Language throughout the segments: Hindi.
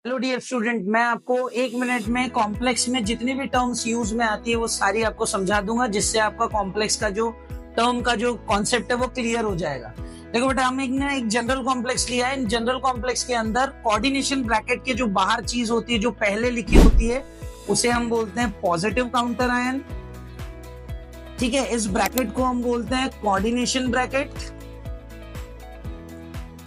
हेलो डियर स्टूडेंट, मैं आपको एक मिनट में कॉम्प्लेक्स में जितनी भी टर्म्स यूज में आती है वो सारी आपको समझा दूंगा, जिससे आपका कॉम्प्लेक्स का जो टर्म का जो कॉन्सेप्ट है वो क्लियर हो जाएगा। देखो बेटा, हम एक जनरल कॉम्प्लेक्स लिया है। इन जनरल कॉम्प्लेक्स के अंदर कोऑर्डिनेशन ब्रैकेट के जो बाहर चीज होती है, जो पहले लिखी होती है, उसे हम बोलते हैं पॉजिटिव काउंटर आयन। ठीक है, इस ब्रैकेट को हम बोलते हैं कोऑर्डिनेशन ब्रैकेट।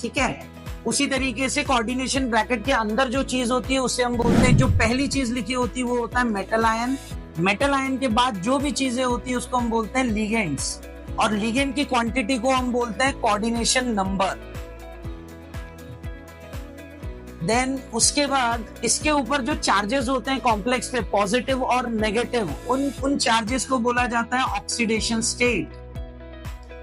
ठीक है, उसी तरीके से कोऑर्डिनेशन ब्रैकेट के अंदर जो चीज होती है उसे हम बोलते हैं, जो पहली चीज लिखी होती है वो होता है मेटल आयन। मेटल आयन के बाद जो भी चीजें होती है उसको हम बोलते हैं लिगेंड्स, और लिगेंड की क्वांटिटी को हम बोलते हैं कोऑर्डिनेशन नंबर। देन उसके बाद इसके ऊपर जो चार्जेस होते हैं कॉम्प्लेक्स पे, पॉजिटिव और नेगेटिव, उन चार्जेस को बोला जाता है ऑक्सीडेशन स्टेट।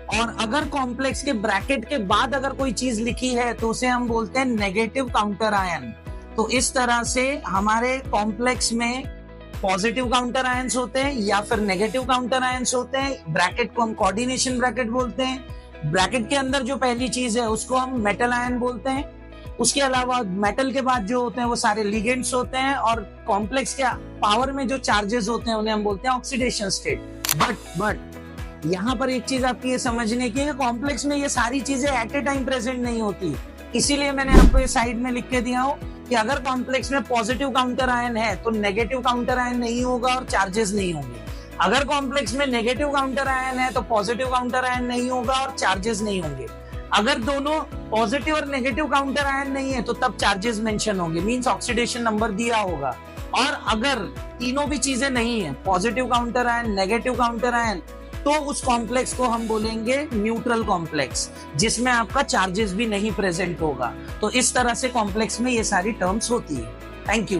और अगर कॉम्प्लेक्स के ब्रैकेट के बाद अगर कोई चीज लिखी है तो उसे हम बोलते हैं नेगेटिव काउंटर आयन। तो इस तरह से हमारे कॉम्प्लेक्स में पॉजिटिव काउंटर आयंस होते हैं या फिर नेगेटिव काउंटर आयंस होते हैं। ब्रैकेट को हम कोऑर्डिनेशन ब्रैकेट बोलते हैं। ब्रैकेट के अंदर जो पहली चीज है उसको हम मेटल आयन बोलते हैं। उसके अलावा मेटल के बाद जो होते हैं वो सारे लिगेंड्स होते हैं, और कॉम्प्लेक्स के पावर में जो चार्जेस होते हैं उन्हें हम बोलते हैं ऑक्सीडेशन स्टेट। बट यहाँ पर एक चीज आपकी ये समझने की है, कॉम्प्लेक्स में ये सारी चीजें एट ए टाइम प्रेजेंट नहीं होती। इसीलिए मैंने आपको ये साइड में लिख के दिया हो कि अगर कॉम्प्लेक्स में पॉजिटिव काउंटर आयन है तो नेगेटिव काउंटर आयन नहीं होगा और चार्जेस नहीं होंगे। अगर कॉम्प्लेक्स में नेगेटिव काउंटर आयन है तो पॉजिटिव काउंटर आयन नहीं होगा और चार्जेस नहीं होंगे। अगर दोनों पॉजिटिव और नेगेटिव काउंटर आयन नहीं है तो तब चार्जेस मेंशन होंगे, मींस ऑक्सीडेशन नंबर दिया होगा। और अगर तीनों भी चीजें नहीं है, positive counter ion, negative counter ion, तो उस कॉम्प्लेक्स को हम बोलेंगे न्यूट्रल कॉम्प्लेक्स, जिसमें आपका चार्जेस भी नहीं प्रेजेंट होगा। तो इस तरह से कॉम्प्लेक्स में ये सारी टर्म्स होती है। Thank you.